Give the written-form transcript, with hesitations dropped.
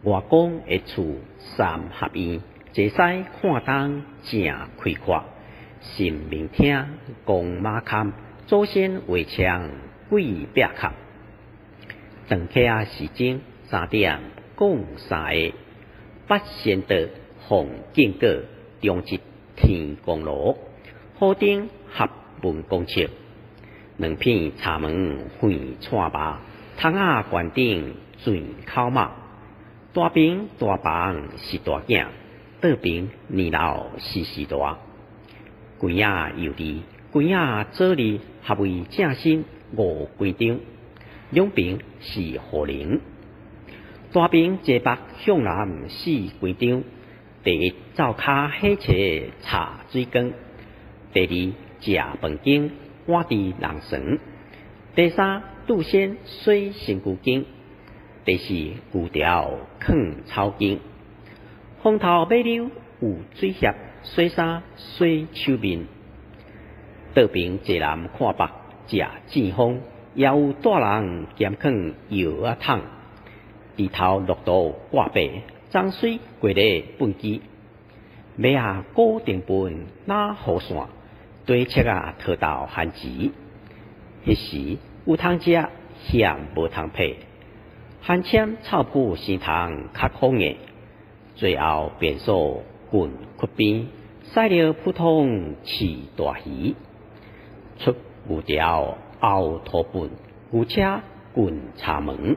外公的厝三合院，坐西看东正开阔。神明厅公马坎，祖先围墙鬼壁坎。长客时钟3点讲3个，八仙道奉建果，中直天公炉，好顶合文公尺。两片茶门会串吧，窗仔悬顶水口嘛。大边大房是大囝，倒边年老是大。柜仔有字，柜仔做字，合为正身5规张，两边是护灵。大边坐北向南4规张，第一灶骹火车茶水缸，第二食饭间碗伫人床，第三拄先洗身躯间，第四牛条放草间，风头马溜有水盒，洗衫洗手面。倒边坐南看北食正风，也有大人兼放药啊桶，地头绿豆挂白，脏水过咧粪机，马啊固定粪哪好线，对切啊讨到番薯。迄时有通食，嫌无通配，番签草铺生虫较好硬，最后便所滚窟边，驶了普通饲大鱼，出牛条后土粪，牛车滚茶门。